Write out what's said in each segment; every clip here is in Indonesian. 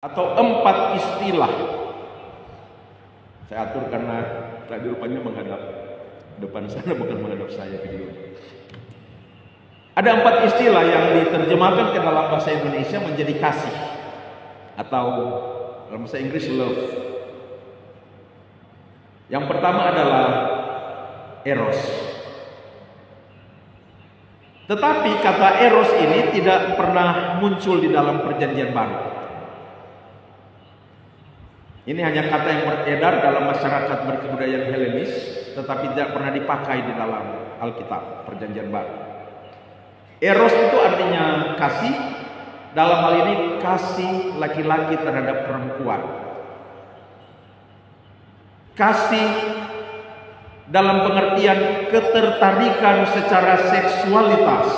atau 4 istilah. Saya atur karena tadi rupanya menghadap depan sana, bukan menghadap saya video. Ada 4 istilah yang diterjemahkan ke dalam bahasa Indonesia menjadi kasih, atau dalam bahasa Inggris love. Yang pertama adalah eros. Tetapi kata eros ini tidak pernah muncul di dalam Perjanjian Baru. Ini hanya kata yang beredar dalam masyarakat berkebudayaan Helenis, tetapi tidak pernah dipakai di dalam Alkitab Perjanjian Baru. Eros itu artinya kasih, dalam hal ini kasih laki-laki terhadap perempuan. Kasih dalam pengertian ketertarikan secara seksualitas.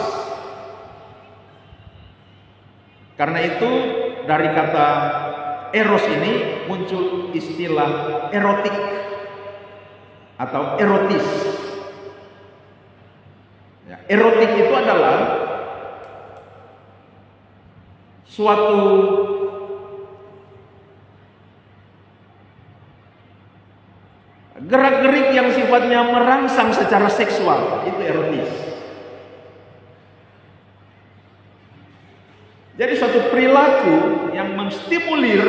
Karena itu dari kata eros ini muncul istilah erotik atau erotis. Ya, erotik itu adalah suatu gerak-gerik yang sifatnya merangsang secara seksual, itu erotis. Jadi suatu perilaku yang menstimulir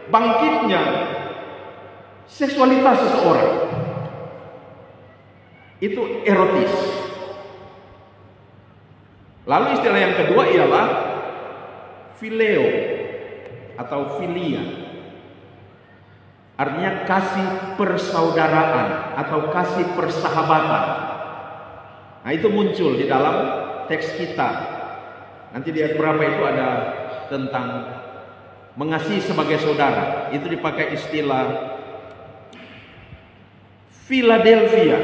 bangkitnya seksualitas seseorang, itu erotis. Lalu istilah yang kedua ialah phileo atau philia, artinya kasih persaudaraan atau kasih persahabatan. Nah, itu muncul di dalam teks kita. Nanti di ayat berapa itu ada tentang mengasihi sebagai saudara. Itu dipakai istilah Philadelphia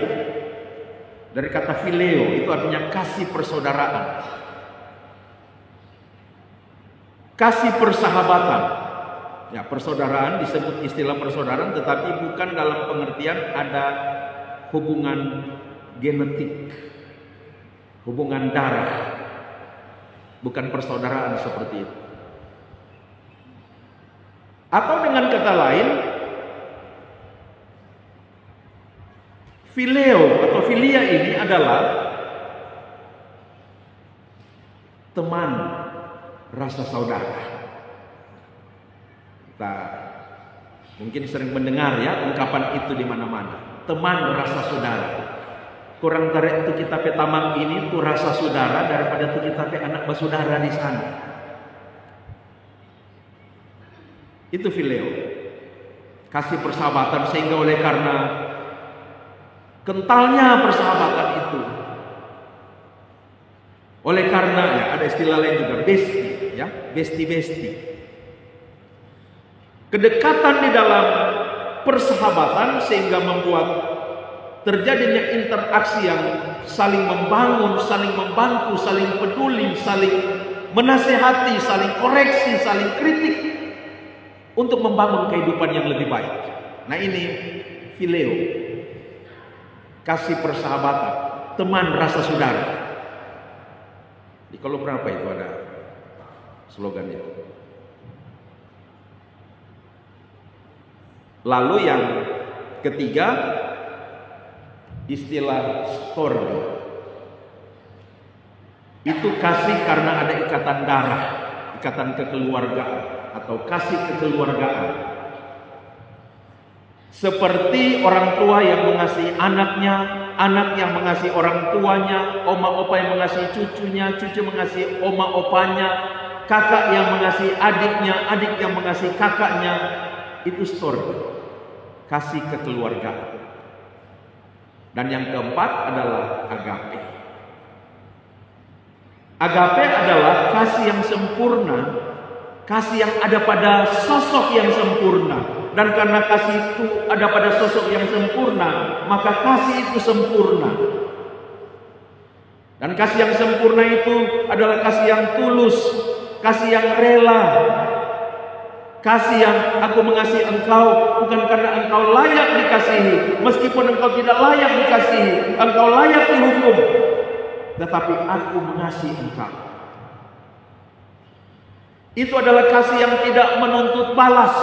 dari kata phileo, itu artinya kasih persaudaraan, kasih persahabatan. Ya, persaudaraan disebut istilah persaudaraan, tetapi bukan dalam pengertian ada hubungan genetik, hubungan darah, bukan persaudaraan seperti itu. Atau dengan kata lain, phileo atau philia ini adalah teman rasa saudara. Kita mungkin sering mendengar ya ungkapan itu di mana-mana. Teman rasa saudara. Kurang tarik itu kita petamang ini tuh rasa saudara daripada tuh kita pe anak bersaudara di sana. Itu phileo. Kasih persahabatan, sehingga oleh karena kentalnya persahabatan itu, oleh karena ya ada istilah lain juga, besti, ya, besti. Kedekatan di dalam persahabatan sehingga membuat terjadinya interaksi yang saling membangun, saling membantu, saling peduli, saling menasehati, saling koreksi, saling kritik untuk membangun kehidupan yang lebih baik. Nah, ini phileo, kasih persahabatan, teman rasa saudara. Di kolom berapa itu ada slogan itu. Lalu yang ketiga, istilah storge. Itu kasih karena ada ikatan darah, ikatan kekeluargaan atau kasih kekeluargaan. Seperti orang tua yang mengasihi anaknya, anak yang mengasihi orang tuanya, oma opa yang mengasihi cucunya, cucu mengasihi oma opanya, kakak yang mengasihi adiknya, adik yang mengasihi kakaknya. Itu storge, kasih kekeluargaan. Dan yang keempat adalah agape. Agape adalah kasih yang sempurna, kasih yang ada pada sosok yang sempurna. Dan karena kasih itu ada pada sosok yang sempurna, maka kasih itu sempurna. Dan kasih yang sempurna itu adalah kasih yang tulus, kasih yang rela, kasih yang aku mengasihi engkau bukan karena engkau layak dikasihi, meskipun engkau tidak layak dikasihi, engkau layak dihukum, tetapi aku mengasihi engkau. Itu adalah kasih yang tidak menuntut balas,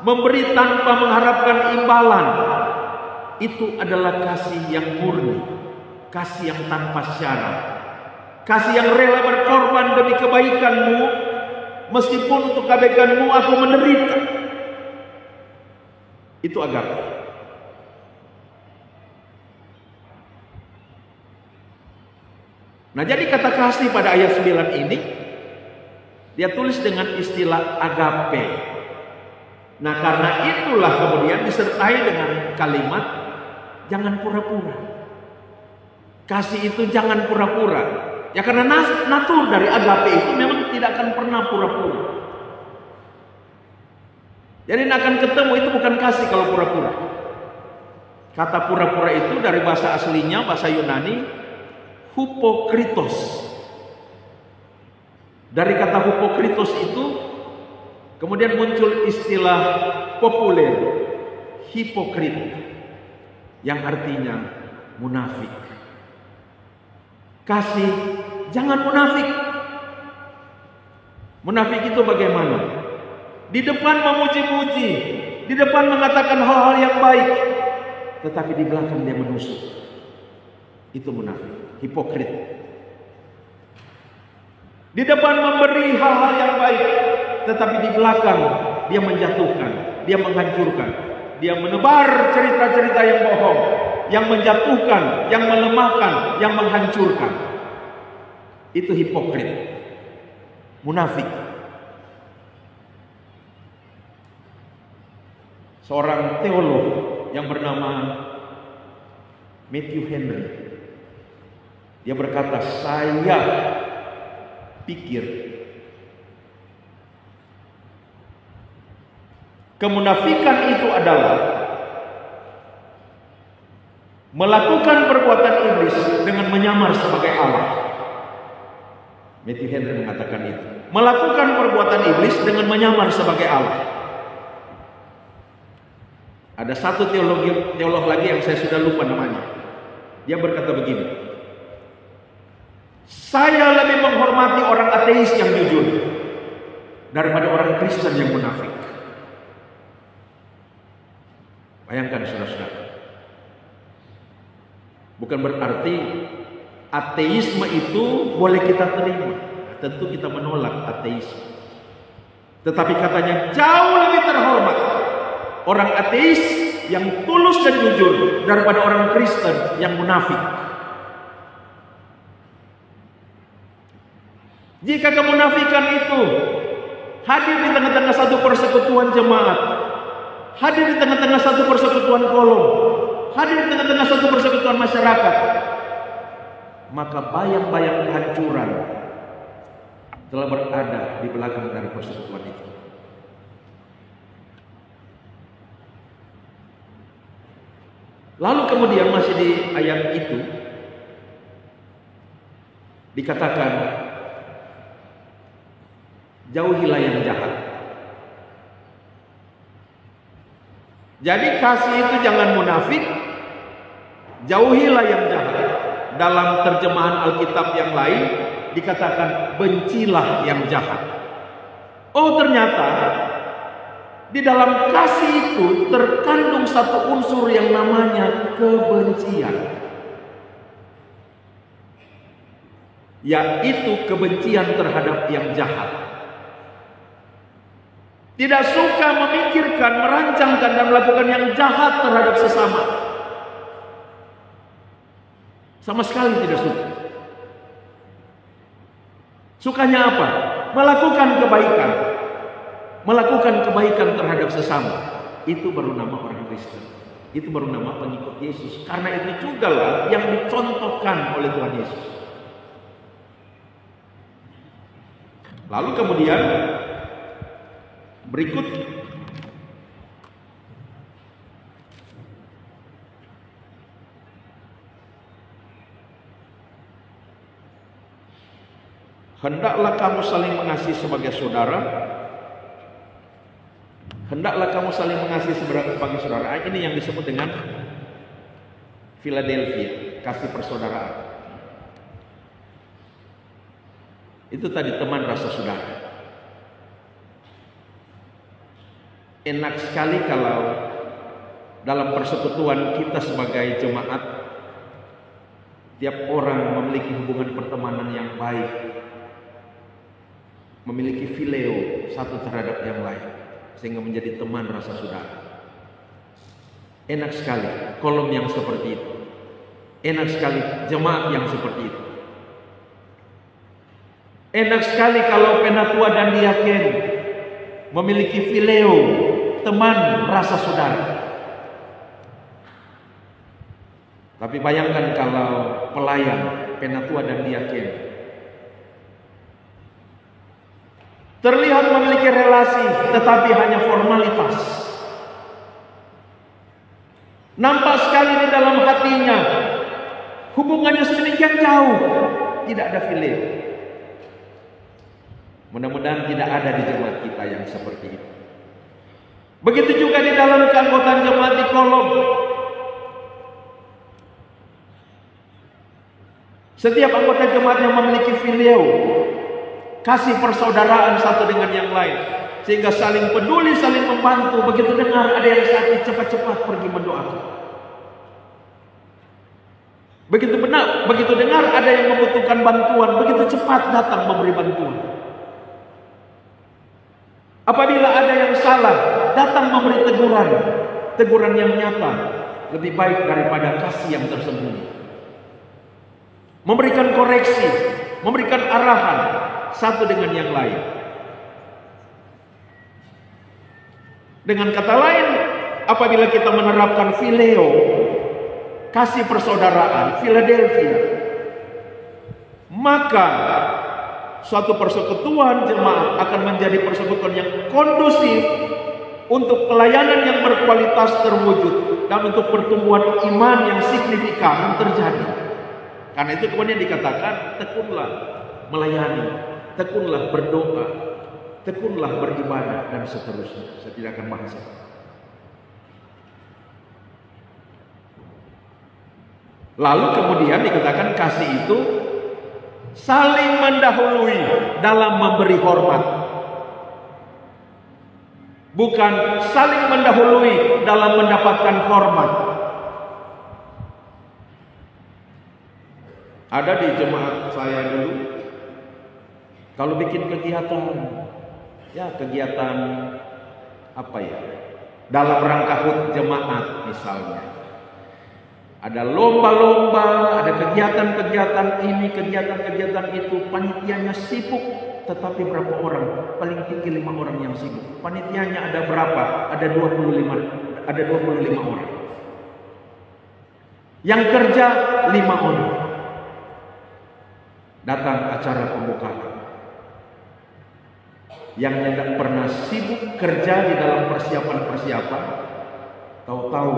memberi tanpa mengharapkan imbalan. Itu adalah kasih yang murni, kasih yang tanpa syarat, kasih yang rela berkorban demi kebaikanmu, meskipun untuk kebaikanmu aku menderita. Itu agape. Nah, jadi kata kasih pada ayat 9 ini dia tulis dengan istilah agape. Nah, karena itulah kemudian disertai dengan kalimat jangan pura-pura. Kasih itu jangan pura-pura. Ya, karena natur dari agape itu memang tidak akan pernah pura-pura. Jadi akan ketemu itu bukan kasih kalau pura-pura. Kata pura-pura itu dari bahasa aslinya, bahasa Yunani, hupokritos. Dari kata hupokritos itu kemudian muncul istilah populer, hipokrit, yang artinya munafik. Kasih jangan munafik. Munafik itu bagaimana? Di depan memuji-muji, di depan mengatakan hal-hal yang baik, tetapi di belakang dia menusuk. Itu munafik, hipokrit. Di depan memberi hal-hal yang baik, tetapi di belakang dia menjatuhkan, dia menghancurkan, dia menebar cerita-cerita yang bohong, yang menjatuhkan, yang melemahkan, yang menghancurkan. Itu hipokrit, munafik. Seorang teolog yang bernama Matthew Henry, dia berkata, saya pikir kemunafikan itu adalah melakukan perbuatan iblis dengan menyamar sebagai Allah. Matthew Henry mengatakan itu, melakukan perbuatan iblis dengan menyamar sebagai Allah. Ada satu teolog lagi yang saya sudah lupa namanya. Dia berkata begini, saya lebih menghormati orang ateis yang jujur daripada orang Kristen yang munafik. Bayangkan saudara-saudara. Bukan berarti ateisme itu boleh kita terima. Tentu kita menolak ateisme. Tetapi katanya jauh lebih terhormat orang ateis yang tulus dan jujur daripada orang Kristen yang munafik. Jika kemunafikan itu hadir di tengah-tengah satu persekutuan jemaat, hadir di tengah-tengah satu persekutuan kolom, hadir di tengah-tengah satu persekutuan masyarakat, maka bayang-bayang kehancuran telah berada di belakang dari persekutuan itu. Lalu kemudian masih di ayat itu dikatakan jauhilah yang jahat. Jadi kasih itu jangan munafik, jauhilah yang jahat. Dalam terjemahan Alkitab yang lain dikatakan bencilah yang jahat. Oh, ternyata di dalam kasih itu terkandung satu unsur yang namanya kebencian. Yaitu kebencian terhadap yang jahat. Tidak suka memikirkan, merancangkan dan melakukan yang jahat terhadap sesama. Sama sekali tidak suka. Sukanya apa? Melakukan kebaikan. Melakukan kebaikan terhadap sesama. Itu baru nama orang Kristen. Itu baru nama pengikut Yesus. Karena itu juga lah yang dicontohkan oleh Tuhan Yesus. Lalu kemudian berikut hendaklah kamu saling mengasihi sebagai saudara. Hendaklah kamu saling mengasihi sebagai saudara. Ini yang disebut dengan Philadelphia, kasih persaudaraan. Itu tadi teman rasa saudara. Enak sekali kalau dalam persekutuan kita sebagai jemaat, tiap orang memiliki hubungan pertemanan yang baik, memiliki fileo satu terhadap yang lain, sehingga menjadi teman rasa saudara. Enak sekali kolom yang seperti itu. Enak sekali jemaat yang seperti itu. Enak sekali kalau penatua dan diaken memiliki fileo, teman rasa saudara. Tapi bayangkan kalau pelayan, penatua dan diaken terlihat memiliki relasi tetapi hanya formalitas. Nampak sekali di dalam hatinya hubungannya sedemikian jauh, tidak ada fileo. Mudah-mudahan tidak ada di jemaat kita yang seperti itu. Begitu juga di dalam keanggotaan jemaat di kolom. Setiap anggota jemaat yang memiliki fileo, kasih persaudaraan satu dengan yang lain, sehingga saling peduli, saling membantu. Begitu dengar ada yang sakit, cepat-cepat pergi mendoakan. Begitu dengar ada yang membutuhkan bantuan, begitu cepat datang memberi bantuan. Apabila ada yang salah, datang memberi teguran yang nyata, lebih baik daripada kasih yang tersembunyi. Memberikan koreksi, memberikan arahan satu dengan yang lain. Dengan kata lain, apabila kita menerapkan fileo, kasih persaudaraan, Philadelphia, maka suatu persekutuan jemaat akan menjadi persekutuan yang kondusif untuk pelayanan yang berkualitas terwujud dan untuk pertumbuhan iman yang signifikan terjadi. Karena itu kemudian dikatakan, tekunlah melayani, tekunlah berdoa, tekunlah beribadah, dan seterusnya. Saya tidak akan bahas. Lalu kemudian dikatakan kasih itu saling mendahului dalam memberi hormat, bukan saling mendahului dalam mendapatkan hormat. Ada di jemaat saya dulu, kalau bikin kegiatan apa ya, dalam rangka HUT jemaat misalnya, ada lomba-lomba, ada kegiatan-kegiatan ini, kegiatan-kegiatan itu, panitianya sibuk, tetapi berapa orang? Paling tinggi 5 orang yang sibuk. Panitianya ada berapa? Ada 25 orang. Yang kerja 5 orang. Datang acara pembukaan. Yang tidak pernah sibuk kerja di dalam persiapan-persiapan, tahu-tahu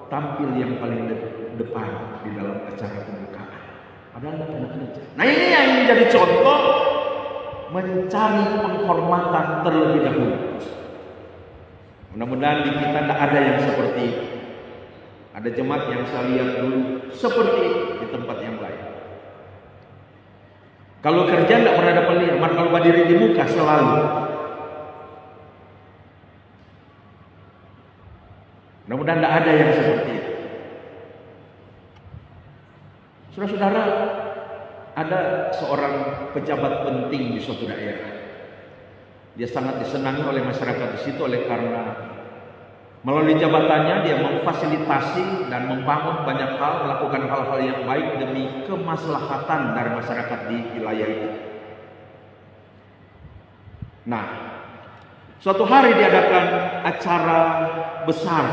tampil yang paling depan di dalam acara pembukaan. Padahal tidak pernah kerja. Nah, ini yang menjadi contoh mencari penghormatan terlebih dahulu. Mudah-mudahan di kita tidak ada yang seperti itu. Ada jemaat yang saya lihat dulu seperti itu di tempat yang lain. Kalau kerja tidak pernah dapat lihat, kalau berdiri di muka selalu. Mudah-mudahan tidak ada yang seperti itu. Saudara-saudara, ada seorang pejabat penting di suatu daerah. Dia sangat disenangi oleh masyarakat di situ oleh karena melalui jabatannya dia memfasilitasi dan membangun banyak hal, melakukan hal-hal yang baik demi kemaslahatan dari masyarakat di wilayah itu. Nah, suatu hari diadakan acara besar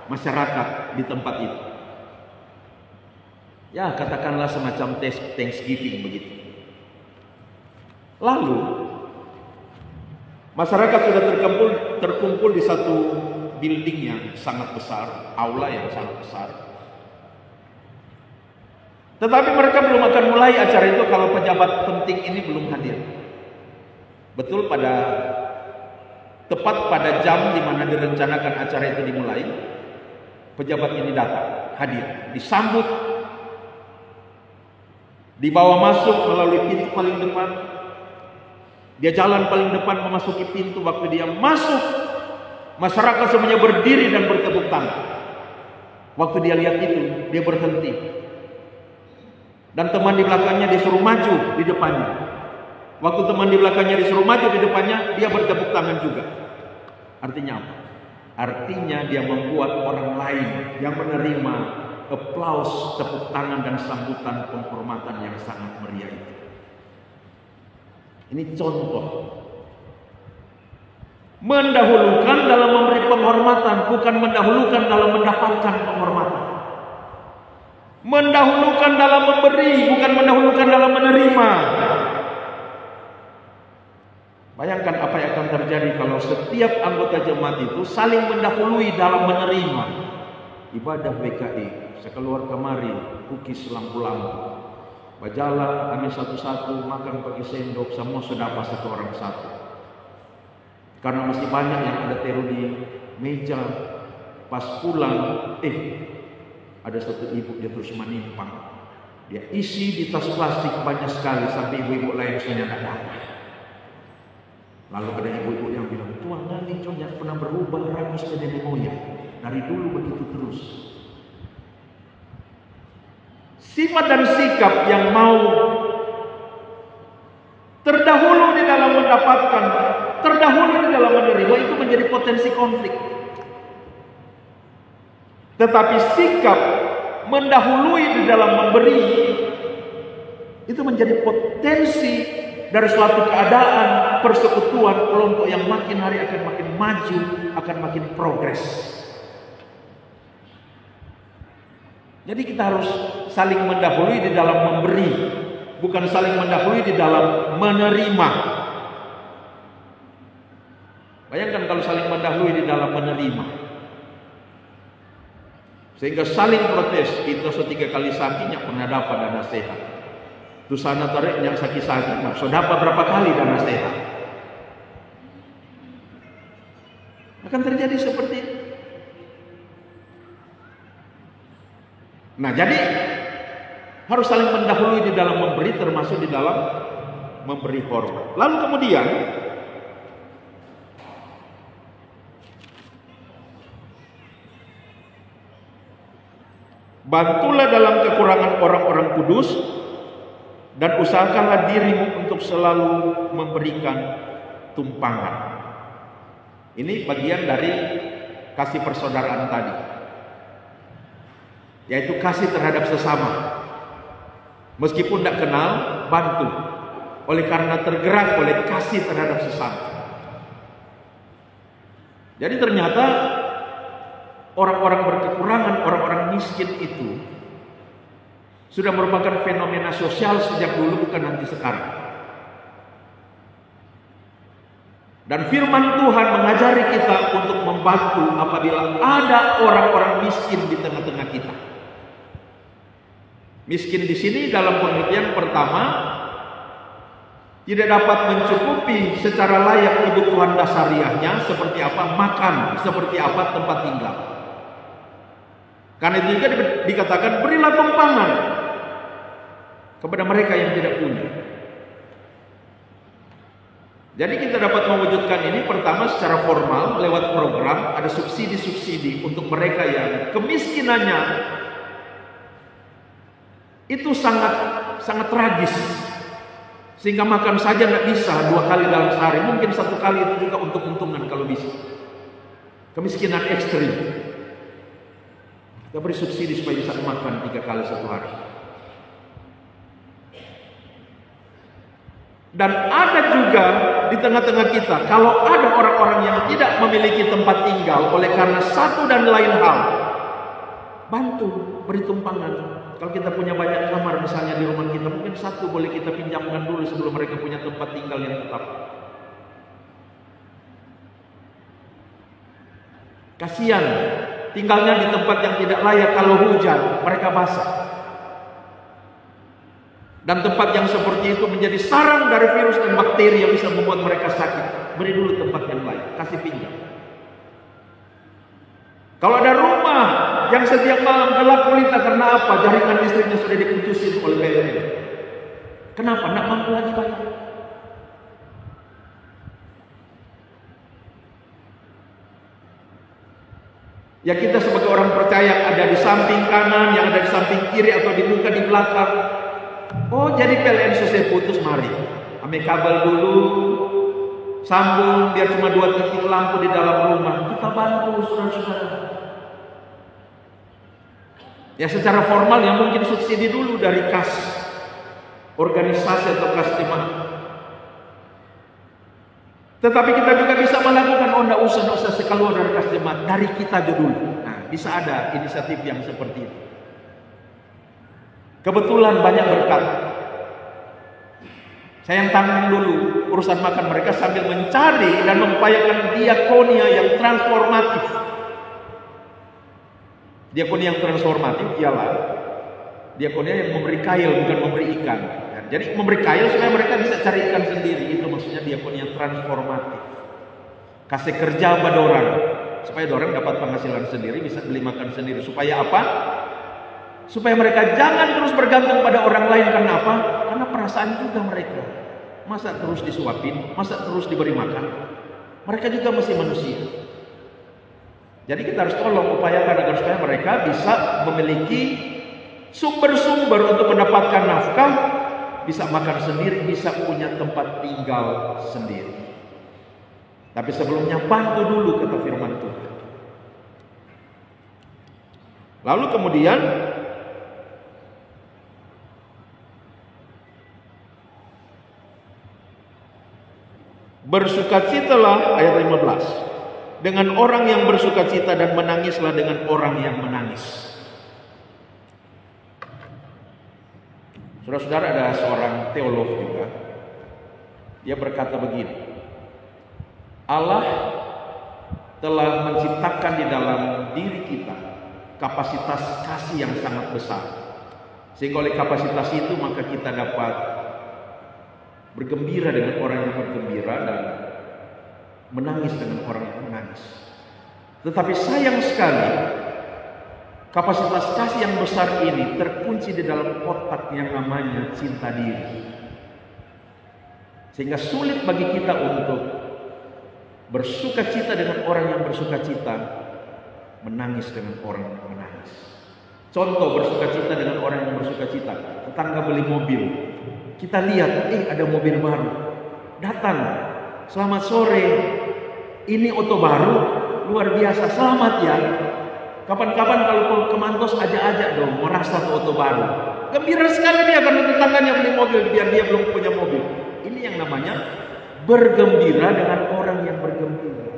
masyarakat di tempat itu. Ya, katakanlah semacam Thanksgiving begitu. Lalu masyarakat sudah terkumpul di satu building yang sangat besar, aula yang sangat besar. Tetapi mereka belum akan mulai acara itu kalau pejabat penting ini belum hadir. Betul tepat pada jam di mana direncanakan acara itu dimulai, pejabat ini datang, hadir, disambut, dibawa masuk melalui pintu paling depan. Dia jalan paling depan memasuki pintu, waktu dia masuk Masyarakat semuanya berdiri dan bertepuk tangan. Waktu dia lihat itu, dia berhenti. Dan teman di belakangnya disuruh maju di depannya. Waktu teman di belakangnya disuruh maju di depannya, dia bertepuk tangan juga. Artinya apa? Artinya dia membuat orang lain yang menerima aplaus, tepuk tangan dan sambutan penghormatan yang sangat meriah itu. Ini contoh. Mendahulukan dalam memberi penghormatan, bukan mendahulukan dalam mendapatkan penghormatan. Mendahulukan dalam memberi, bukan mendahulukan dalam menerima. Bayangkan apa yang akan terjadi kalau setiap anggota jemaat itu saling mendahului dalam menerima. Ibadah WKI, sekeluar kemari, kukis lampu-lampu. Bajala, ambil satu-satu, makan pakai sendok, semua sedapah satu orang satu. Karena masih banyak yang ada taruh di meja. Pas pulang, ada satu ibu dia terus menimpang. Dia isi di tas plastik banyak sekali sampai ibu-ibu lain semuanya tidak dapat. Lalu ada ibu-ibu yang bilang, Tuhan Nani Conyak pernah berubah rakus ke nenek moyang. Dari dulu begitu terus. Sifat dan sikap yang mau terdahulu di dalam mendapatkan, terdahulu di dalam menerima itu menjadi potensi konflik. Tetapi sikap mendahului di dalam memberi itu menjadi potensi dari suatu keadaan persekutuan kelompok yang makin hari akan makin maju, akan makin progres. Jadi kita harus saling mendahului di dalam memberi, bukan saling mendahului di dalam menerima. Bayangkan kalau saling mendahului di dalam menerima, sehingga saling protes. Kita 3 kali sakinya pernah dapat dana sehat. Tu sana tarik yang sakit-sakit, so dapat berapa kali dana sehat. Akan terjadi seperti itu. Nah, jadi harus saling mendahului di dalam memberi, termasuk di dalam memberi hormat. Lalu kemudian bantulah dalam kekurangan orang-orang kudus dan usahakanlah dirimu untuk selalu memberikan tumpangan. Ini bagian dari kasih persaudaraan tadi, yaitu kasih terhadap sesama. Meskipun tidak kenal, bantu. Oleh karena tergerak oleh kasih terhadap sesama. Jadi ternyata orang-orang berkekurangan, orang-orang miskin itu sudah merupakan fenomena sosial sejak dulu, bukan nanti sekarang. Dan firman Tuhan mengajari kita untuk membantu apabila ada orang-orang miskin di tengah-tengah kita. Miskin di sini dalam pengertian pertama, tidak dapat mencukupi secara layak kebutuhan dasariahnya, seperti apa makan, seperti apa tempat tinggal. Karena itu juga dikatakan berilah tumpangan kepada mereka yang tidak punya. Jadi kita dapat mewujudkan ini pertama secara formal lewat program, ada subsidi-subsidi untuk mereka yang kemiskinannya itu sangat tragis, sehingga makan saja nggak bisa 2 kali dalam sehari, mungkin 1 kali itu juga untung-untungan kalau bisa. Kemiskinan ekstrim, kita beri subsidi supaya bisa makan 3 kali 1 hari. Dan ada juga di tengah-tengah kita, kalau ada orang-orang yang tidak memiliki tempat tinggal oleh karena satu dan lain hal, bantu, beri tumpangan. Kalau kita punya banyak kamar misalnya di rumah kita, mungkin 1 boleh kita pinjamkan dulu sebelum mereka punya tempat tinggal yang tetap. Kasihan tinggalnya di tempat yang tidak layak, kalau hujan mereka basah. Dan tempat yang seperti itu menjadi sarang dari virus dan bakteri yang bisa membuat mereka sakit. Beri dulu tempat yang lain, kasih pinjam. Kalau ada rumah yang setiap malam gelap gulita karena apa? Jaringan listriknya sudah diputusin oleh PLN. Kenapa? Tidak mampu lagi bayar. Ya kita sebagai orang percaya yang ada di samping kanan, yang ada di samping kiri atau di muka, di belakang. Oh jadi PLN selesai putus, mari ambil kabel dulu, sambung biar cuma 2 titik lampu di dalam rumah. Kita bantu saudara-saudara. Ya secara formal ya mungkin subsidi dulu dari kas organisasi atau kas jemaat. Tetapi kita juga bisa melakukan, oh enggak usah keluar dari kas jemaat, dari kita dulu. Nah, bisa ada inisiatif yang seperti itu. Kebetulan banyak berkat. Saya yang tanggung dulu urusan makan mereka sambil mencari dan mengupayakan diakonia yang transformatif. Diakonia yang transformatif ialah diakonia yang memberi kail, bukan memberi ikan. Jadi memberi kail supaya mereka bisa cari ikan sendiri. Itu maksudnya diakonia transformatif. Kasih kerja pada orang supaya orang dapat penghasilan sendiri, bisa beli makan sendiri. Supaya apa? Supaya mereka jangan terus bergantung pada orang lain. Karena apa? Karena perasaan juga mereka. Masa terus disuapin, masa terus diberi makan? Mereka juga masih manusia. Jadi kita harus tolong upayakan agar supaya mereka bisa memiliki sumber-sumber untuk mendapatkan nafkah, bisa makan sendiri, bisa punya tempat tinggal sendiri. Tapi sebelumnya bantu dulu, kata firman Tuhan. Lalu kemudian bersukacitalah, ayat 15. Dengan orang yang bersukacita dan menangislah dengan orang yang menangis. Saudara-saudara, ada seorang teolog juga. Dia berkata begini. Allah telah menciptakan di dalam diri kita kapasitas kasih yang sangat besar. Sehingga oleh kapasitas itu maka kita dapat bergembira dengan orang yang bergembira dan menangis dengan orang yang menangis. Tetapi sayang sekali, kapasitas kasih yang besar ini terkunci di dalam kotak yang namanya cinta diri. Sehingga sulit bagi kita untuk bersukacita dengan orang yang bersukacita, menangis dengan orang yang menangis. Contoh bersukacita dengan orang yang bersukacita. Tetangga beli mobil, kita lihat, ada mobil baru. Datang, selamat sore, ini oto baru, luar biasa, selamat ya. Kapan-kapan kalau ke Mantos ajak-ajak dong, merasa tuh oto baru. Gembira sekali dia karena tetangganya beli mobil, biar dia belum punya mobil. Ini yang namanya bergembira dengan orang yang bergembira.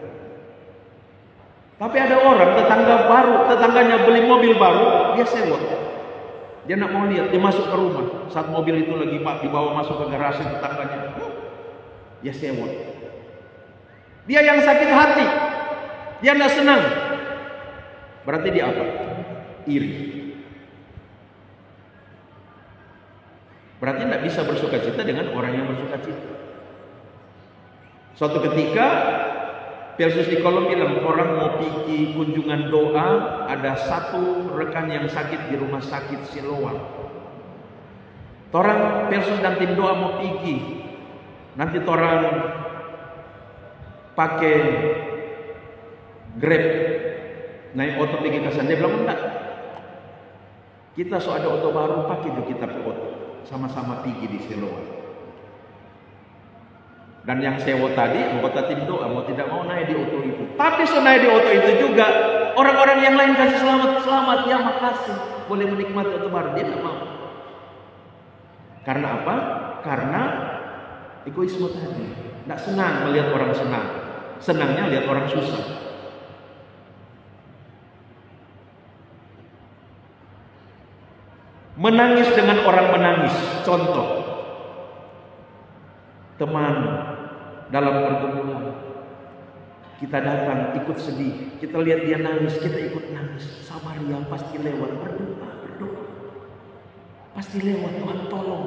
Tapi ada orang tetangga baru, tetangganya beli mobil baru, dia sewot. Dia nak mau lihat, dia masuk ke rumah. Saat mobil itu lagi dibawa masuk ke garasi tetangganya, dia sewot. Dia yang sakit hati, dia tidak senang. Berarti dia apa? Iri. Berarti tidak bisa bersukacita dengan orang yang bersukacita. Suatu ketika Pelsus di kolom bilang, orang mau pergi kunjungan doa, ada satu rekan yang sakit di rumah sakit Siloam. Orang Pelsus dan tim doa mau pergi. Nanti orang pakai Grab, naik oto pergi ke sana. Dia bilang, enggak, kita so ada oto baru, pakai dulu kita ke oto, sama-sama pergi di Siloam. Dan yang sewa tadi, anggota tim doa, mau tidak mau naik di oto itu. Tapi so naik di oto itu juga, orang-orang yang lain kasih selamat, ya makasih, boleh menikmati oto baru. Dia tidak mau. Karena apa? Karena egoisme tadi. Tidak senang melihat orang senang. Senangnya lihat orang susah. Menangis dengan orang menangis. Contoh, teman dalam pergumulan, kita datang ikut sedih, kita lihat dia nangis, kita ikut nangis. Sabar ya, pasti lewat. Berdoa, pasti lewat. Tuhan tolong.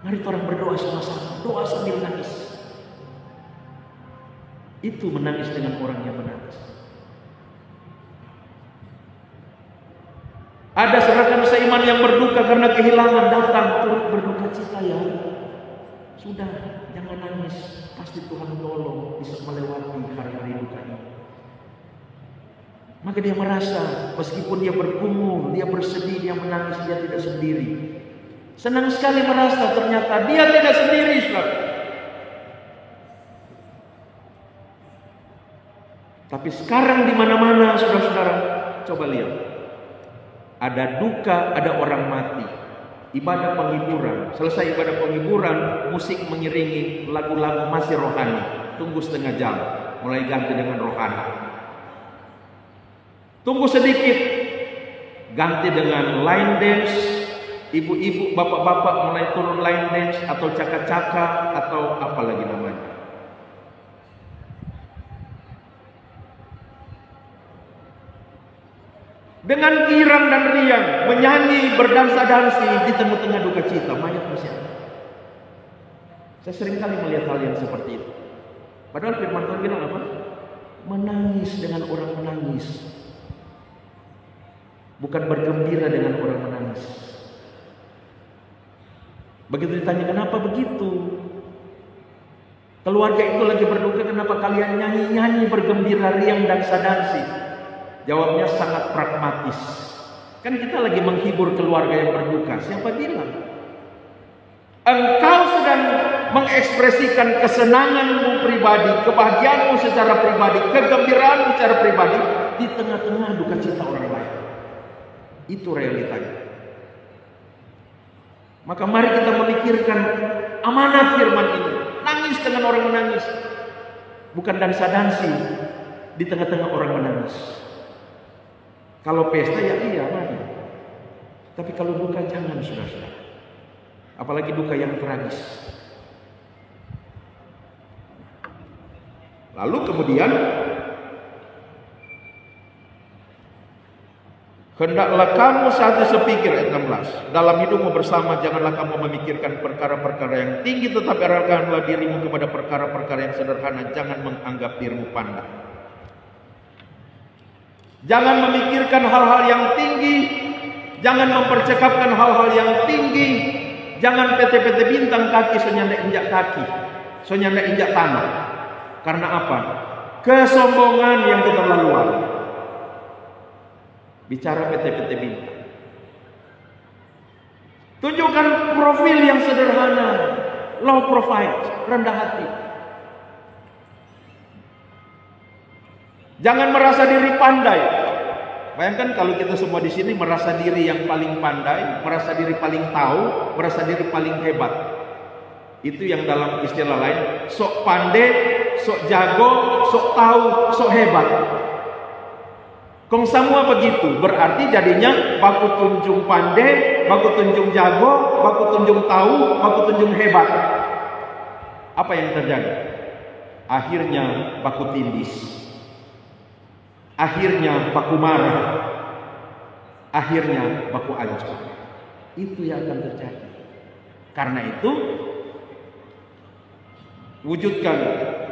Mari orang berdoa sama-sama, doa sambil nangis. Itu menangis dengan orang yang menangis. Ada rekan seiman yang berduka karena kehilangan, datang turut berduka cita ya. Sudah, jangan nangis. Pasti Tuhan tolong bisa melewati hari-hari duka ini. Maka dia merasa meskipun dia bergumul, dia bersedih, dia menangis, dia tidak sendiri. Senang sekali merasa ternyata dia tidak sendiri, saudara. Tapi sekarang di mana-mana, saudara-saudara, coba lihat. Ada duka, ada orang mati. Ibadah penghiburan. Selesai ibadah penghiburan, musik mengiringi lagu-lagu masih rohani. Tunggu setengah jam, mulai ganti dengan rohani. Tunggu sedikit, ganti dengan line dance. Ibu-ibu, bapak-bapak mulai turun line dance atau caka-caka atau apa lagi namanya. Dengan girang dan riang menyanyi, berdansa-dansi di tengah-tengah duka cita, mayat masih ada. Saya sering kali melihat hal yang seperti itu. Padahal firman Tuhan bilang apa? Menangis dengan orang menangis, bukan bergembira dengan orang menangis. Begitu ditanya kenapa begitu, keluarga itu lagi berduka, kenapa kalian nyanyi-nyanyi, bergembira, riang, dansa-dansi? Jawabnya sangat pragmatis. Kan kita lagi menghibur keluarga yang berduka. Siapa bilang engkau sedang mengekspresikan kesenanganmu pribadi, kebahagiaanmu secara pribadi, kegembiraanmu secara pribadi di tengah-tengah duka cita orang lain? Itu realitanya. Maka mari kita memikirkan amanat firman ini. Nangis dengan orang menangis, bukan dansa-dansi di tengah-tengah orang menangis. Kalau pesta ya iya, mari. Tapi kalau duka jangan, saudara-saudara. Apalagi duka yang tragis. Lalu kemudian, hendaklah kamu saat sepikir, ayat 16. Dalam hidupmu bersama janganlah kamu memikirkan perkara-perkara yang tinggi, tetapi arahkanlah dirimu kepada perkara-perkara yang sederhana. Jangan menganggap dirimu pandai. Jangan memikirkan hal-hal yang tinggi, jangan mempercakapkan hal-hal yang tinggi, jangan PT-PT bintang kaki senyanda injak kaki, senyanda injak tanah. Karena apa? Kesombongan yang keterlaluan. Bicara PT-PT bintang. Tunjukkan profil yang sederhana, low profile, rendah hati. Jangan merasa diri pandai. Bayangkan kalau kita semua di sini merasa diri yang paling pandai, merasa diri paling tahu, merasa diri paling hebat. Itu yang dalam istilah lain, sok pandai, sok jago, sok tahu, sok hebat. Kong semua begitu, berarti jadinya baku tunjung pandai, baku tunjung jago, baku tunjung tahu, baku tunjung hebat. Apa yang terjadi? Akhirnya baku tindis. Akhirnya baku marah. Akhirnya baku ancur. Itu yang akan terjadi. Karena itu, wujudkan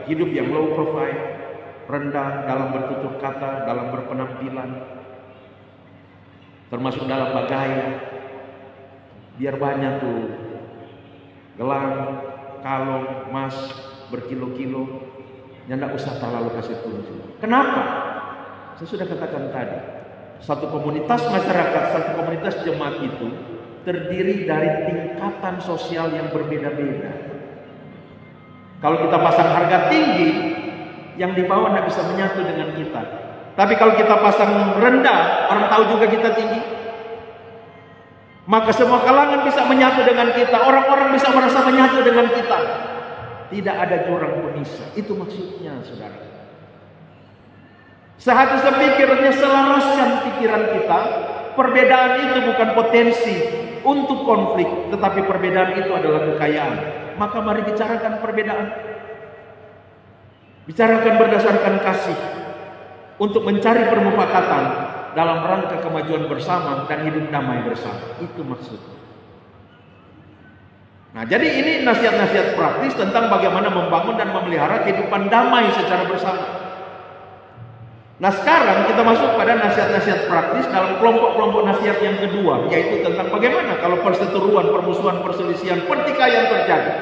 hidup yang low profile, rendah dalam bertutur kata, dalam berpenampilan, termasuk dalam bergaya. Biar banyak tuh gelang, kalung, emas berkilo-kilo, yang tidak usah terlalu kasih tunjuk. Kenapa? Saya sudah katakan tadi, satu komunitas masyarakat, satu komunitas jemaat itu terdiri dari tingkatan sosial yang berbeda-beda. Kalau kita pasang harga tinggi, yang di bawah tidak bisa menyatu dengan kita. Tapi kalau kita pasang rendah, orang tahu juga kita tinggi. Maka semua kalangan bisa menyatu dengan kita. Orang-orang bisa merasa menyatu dengan kita. Tidak ada jurang pemisah. Itu maksudnya, saudara. Sehati sepikirnya, selaraskan pikiran kita. Perbedaan itu bukan potensi untuk konflik, tetapi perbedaan itu adalah kekayaan. Maka mari bicarakan perbedaan. Bicarakan berdasarkan kasih untuk mencari permufakatan dalam rangka kemajuan bersama dan hidup damai bersama. Itu maksudnya. Nah, jadi ini nasihat-nasihat praktis tentang bagaimana membangun dan memelihara kehidupan damai secara bersama. Nah, sekarang kita masuk pada nasihat-nasihat praktis dalam kelompok-kelompok nasihat yang kedua, yaitu tentang bagaimana kalau perseteruan, permusuhan, perselisihan, pertikaian terjadi.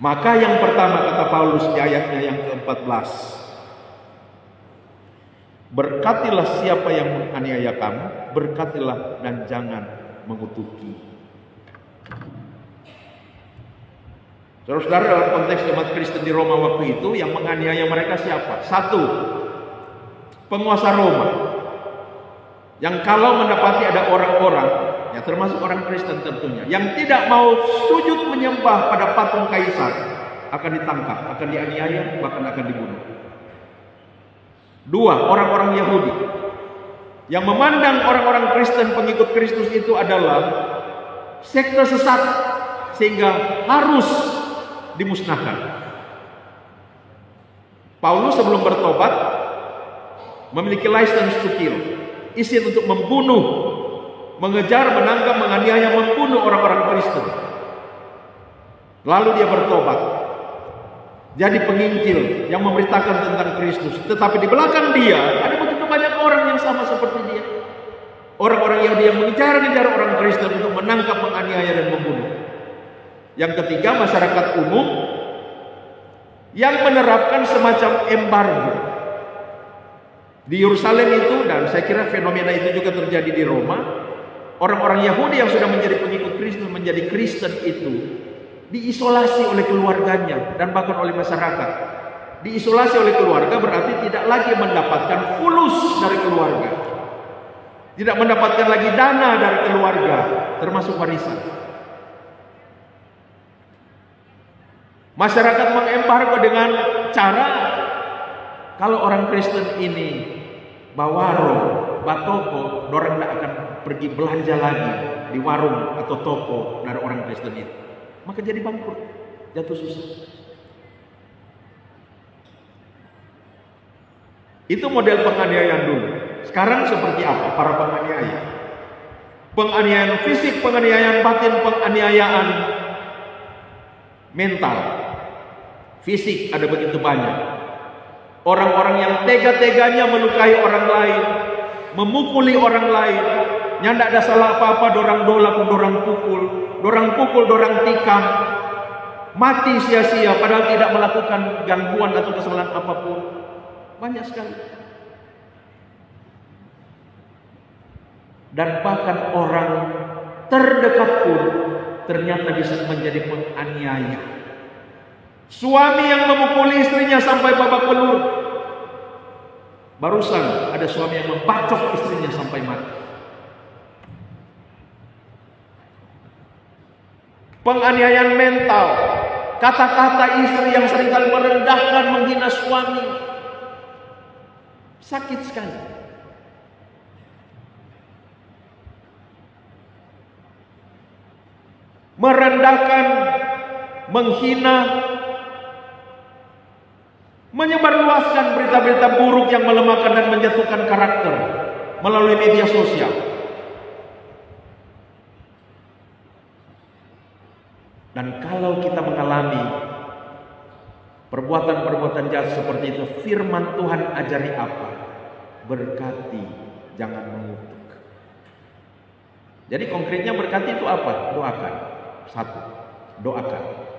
Maka yang pertama kata Paulus di ayatnya yang ke-14, berkatilah siapa yang menganiaya kamu, berkatilah dan jangan mengutuki. Saudara-saudara, dalam konteks umat Kristen di Roma waktu itu, yang menganiaya mereka siapa? Satu, penguasa Roma, yang kalau mendapati ada orang-orang, ya termasuk orang Kristen tentunya, yang tidak mau sujud menyembah pada patung kaisar, akan ditangkap, akan dianiaya, bahkan akan dibunuh. Dua, orang-orang Yahudi yang memandang orang-orang Kristen, pengikut Kristus itu adalah sekte sesat, sehingga harus dimusnahkan. Paulus sebelum bertobat memiliki license to kill, izin untuk membunuh, mengejar, menangkap, menganiaya, membunuh orang-orang Kristen. Lalu dia bertobat, jadi penginjil yang memberitakan tentang Kristus. Tetapi di belakang dia ada begitu banyak orang yang sama seperti dia. Orang-orang Yahudi yang mengejar-ngejar orang Kristen untuk menangkap, menganiaya, dan membunuh. Yang ketiga, masyarakat umum yang menerapkan semacam embargo. Di Yerusalem itu, dan saya kira fenomena itu juga terjadi di Roma, orang-orang Yahudi yang sudah menjadi pengikut Kristus, menjadi Kristen itu diisolasi oleh keluarganya dan bahkan oleh masyarakat. Diisolasi oleh keluarga berarti tidak lagi mendapatkan fulus dari keluarga, tidak mendapatkan lagi dana dari keluarga, termasuk warisan. Masyarakat mengembargo dengan cara, kalau orang Kristen ini bawaro, batoko, orang tidak akan pergi belanja lagi di warung atau toko dari orang Kristen itu. Maka jadi bangkrut, jatuh susah. Itu model penganiayaan dulu. Sekarang seperti apa para penganiaya? Penganiayaan fisik, penganiayaan batin, penganiayaan mental. Fisik ada begitu banyak. Orang-orang yang tega-teganya melukai orang lain, memukuli orang lain, yang tidak ada salah apa-apa, dorang dolak, dorang pukul, dorang tikam, mati sia-sia padahal tidak melakukan gangguan atau kesalahan apapun. Banyak sekali. Dan bahkan orang terdekat pun ternyata bisa menjadi penganiaya. Suami yang memukuli istrinya sampai babak belur. Barusan ada suami yang membacok istrinya sampai mati. Penganiayaan mental, kata-kata istri yang seringkali merendahkan, menghina suami. Sakit sekali. Merendahkan, menghina, menyebarluaskan berita-berita buruk yang melemahkan dan menjatuhkan karakter melalui media sosial. Dan kalau kita mengalami perbuatan-perbuatan jahat seperti itu, firman Tuhan ajari apa? Berkati, jangan mengutuk. Jadi konkretnya berkati itu apa? Doakan. Satu, doakan.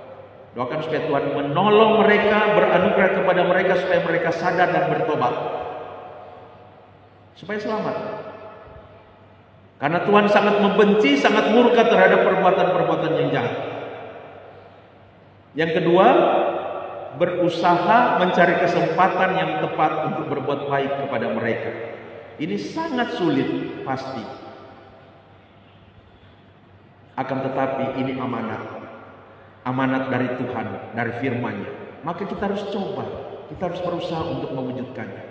Doakan supaya Tuhan menolong mereka, beranugerah kepada mereka supaya mereka sadar dan bertobat, supaya selamat. Karena Tuhan sangat membenci, sangat murka terhadap perbuatan-perbuatan yang jahat. Yang kedua, berusaha mencari kesempatan yang tepat untuk berbuat baik kepada mereka. Ini sangat sulit pasti. Akan tetapi ini amanat. Amanat dari Tuhan, dari firman-Nya. Maka kita harus coba, kita harus berusaha untuk mewujudkannya.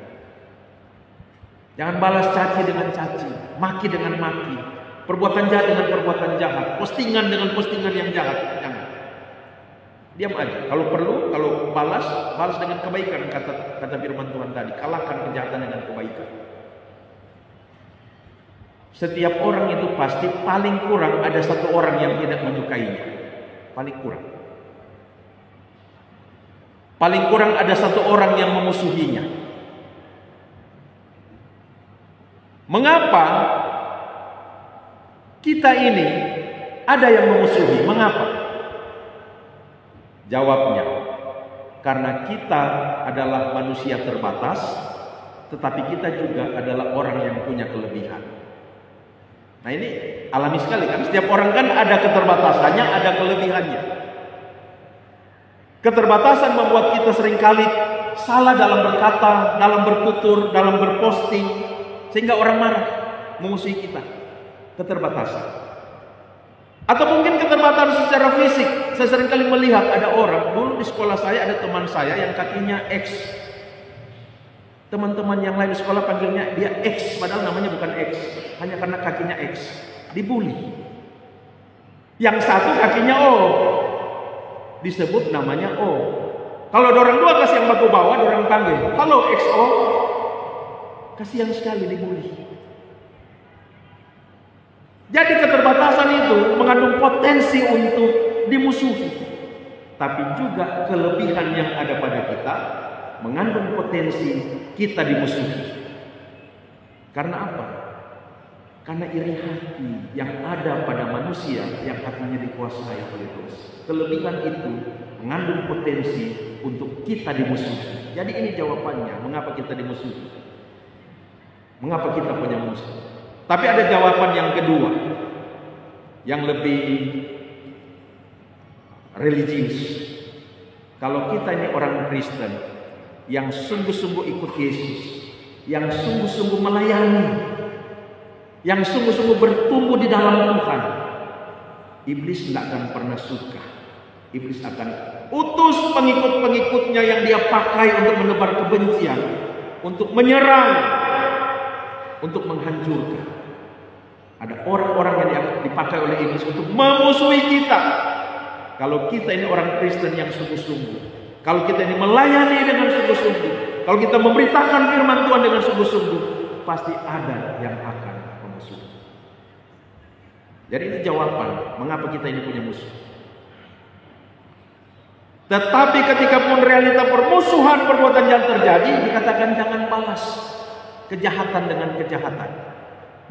Jangan balas caci dengan caci, maki dengan maki, perbuatan jahat dengan perbuatan jahat, postingan dengan postingan yang jahat. Jangan. Diam aja. Kalau perlu, kalau balas dengan kebaikan, kata firman Tuhan tadi. Kalahkan kejahatan dengan kebaikan. Setiap orang itu pasti paling kurang ada satu orang yang tidak menyukainya. Paling kurang ada satu orang yang memusuhinya. Mengapa kita ini ada yang memusuhi? Mengapa? Jawabnya, karena kita adalah manusia terbatas, tetapi kita juga adalah orang yang punya kelebihan. Nah ini alami sekali kan, setiap orang kan ada keterbatasannya, ada kelebihannya. Keterbatasan membuat kita seringkali salah dalam berkata, dalam bertutur, dalam berposting, sehingga orang marah, memusuhi kita. Keterbatasan. Atau mungkin keterbatasan secara fisik. Saya seringkali melihat ada orang, dulu di sekolah saya ada teman saya yang kakinya X. Teman-teman yang lain di sekolah panggilnya dia X, padahal namanya bukan X. Hanya karena kakinya X. Dibully. Yang satu kakinya O. Disebut namanya O. Kalau ada orang dua kasih yang baku bawah, ada orang panggil, halo XO. Kasihan sekali dibully. Jadi keterbatasan itu mengandung potensi untuk dimusuhi. Tapi juga kelebihan yang ada pada kita mengandung potensi kita dimusuhi. Karena apa? Karena iri hati yang ada pada manusia yang hatinya dikuasai oleh dosa. Kelebihan itu mengandung potensi untuk kita dimusuhi. Jadi ini jawabannya, mengapa kita dimusuhi? Mengapa kita punya musuh? Tapi ada jawaban yang kedua, yang lebih religius. Kalau kita ini orang Kristen yang sungguh-sungguh ikut Yesus, yang sungguh-sungguh melayani, yang sungguh-sungguh bertumbuh di dalam Tuhan, iblis tidak akan pernah suka. Iblis akan utus pengikut-pengikutnya yang dia pakai untuk menebar kebencian, untuk menyerang, untuk menghancurkan. Ada orang-orang yang dipakai oleh iblis untuk memusuhi kita. Kalau kita ini orang Kristen yang sungguh-sungguh, kalau kita ini melayani dengan sungguh-sungguh, kalau kita memberitakan firman Tuhan dengan sungguh-sungguh, pasti ada yang akan memusuhi. Jadi itu jawaban mengapa kita ini punya musuh. Tetapi ketika pun realita permusuhan perbuatan yang terjadi, dikatakan jangan balas kejahatan dengan kejahatan.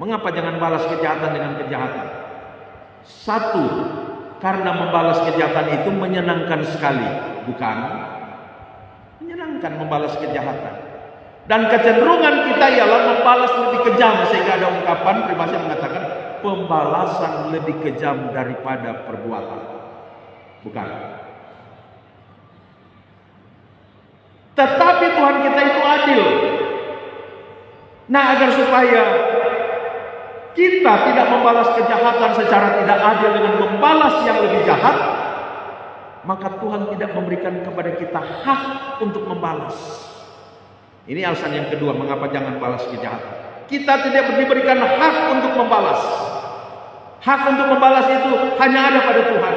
Mengapa jangan balas kejahatan dengan kejahatan? Satu, karena membalas kejahatan itu menyenangkan sekali, bukan? Menyenangkan membalas kejahatan. Dan kecenderungan kita ialah membalas lebih kejam, sehingga ada ungkapan pribadi yang mengatakan pembalasan lebih kejam daripada perbuatan. Bukan? Tetapi Tuhan kita itu adil. Nah, agar supaya kita tidak membalas kejahatan secara tidak adil dengan membalas yang lebih jahat, maka Tuhan tidak memberikan kepada kita hak untuk membalas. Ini alasan yang kedua mengapa jangan balas kejahatan. Kita tidak diberikan hak untuk membalas. Hak untuk membalas itu hanya ada pada Tuhan.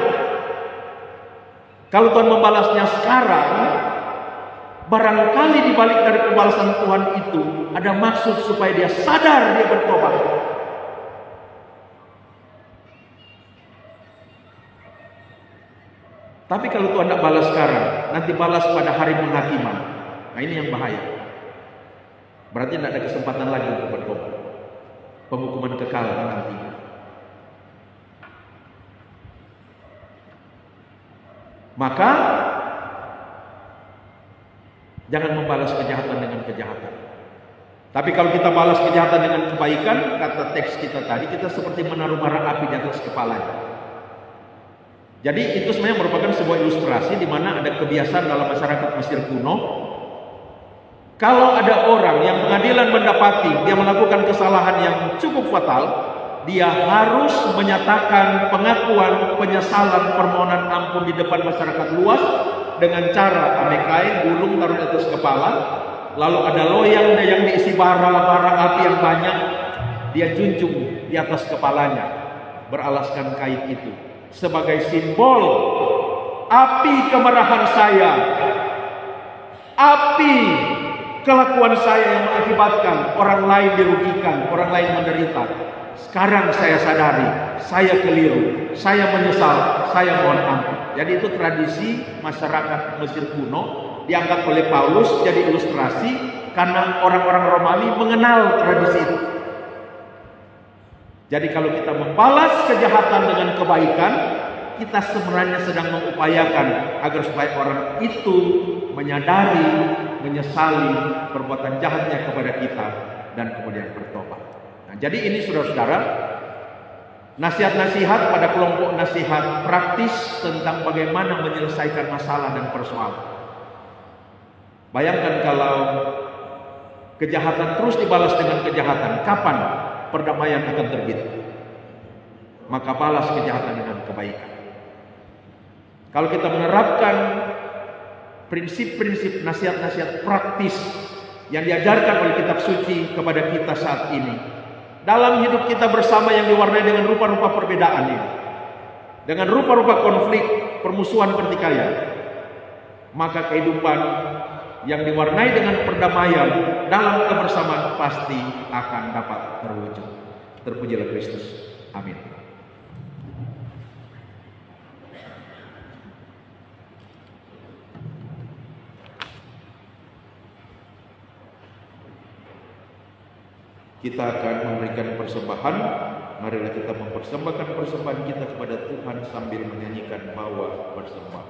Kalau Tuhan membalasnya sekarang, barangkali di balik dari pembalasan Tuhan itu ada maksud supaya dia sadar, dia bertobat. Tapi kalau Tuhan tidak balas sekarang, nanti balas pada hari penghakiman. Nah ini yang bahaya. Berarti tidak ada kesempatan lagi untuk bertobat. Penghukuman kekal nanti. Maka jangan membalas kejahatan dengan kejahatan. Tapi kalau kita balas kejahatan dengan kebaikan, kata teks kita tadi, kita seperti menaruh bara api di atas kepalanya. Jadi itu sebenarnya merupakan sebuah ilustrasi di mana ada kebiasaan dalam masyarakat Mesir kuno. Kalau ada orang yang pengadilan mendapati dia melakukan kesalahan yang cukup fatal, dia harus menyatakan pengakuan, penyesalan, permohonan ampun di depan masyarakat luas dengan cara ambil kain, gulung, taruh di atas kepala, lalu ada loyang yang diisi bara api yang banyak, dia junjung di atas kepalanya beralaskan kain itu sebagai simbol api kemarahan saya, api kelakuan saya yang mengakibatkan orang lain dirugikan, orang lain menderita. Sekarang saya sadari, saya keliru, saya menyesal, saya mohon ampun. Jadi itu tradisi masyarakat Mesir kuno, diangkat oleh Paulus jadi ilustrasi karena orang-orang Romawi mengenal tradisi itu. Jadi kalau kita membalas kejahatan dengan kebaikan, kita sebenarnya sedang mengupayakan agar supaya orang itu menyadari, menyesali perbuatan jahatnya kepada kita dan kemudian bertobat. Nah, jadi ini saudara-saudara, nasihat-nasihat pada kelompok nasihat praktis tentang bagaimana menyelesaikan masalah dan persoalan. Bayangkan kalau kejahatan terus dibalas dengan kejahatan, kapan perdamaian akan terbit? Maka balas kejahatan dengan kebaikan. Kalau kita menerapkan prinsip-prinsip nasihat-nasihat praktis yang diajarkan oleh kitab suci kepada kita saat ini, dalam hidup kita bersama yang diwarnai dengan rupa-rupa perbedaan ini, dengan rupa-rupa konflik, permusuhan, pertikaian, maka kehidupan yang diwarnai dengan perdamaian dalam kebersamaan pasti akan dapat terwujud. Terpujilah Kristus. Amin. Kita akan memberikan persembahan. Marilah kita mempersembahkan persembahan kita kepada Tuhan sambil menyanyikan bawa bersembah.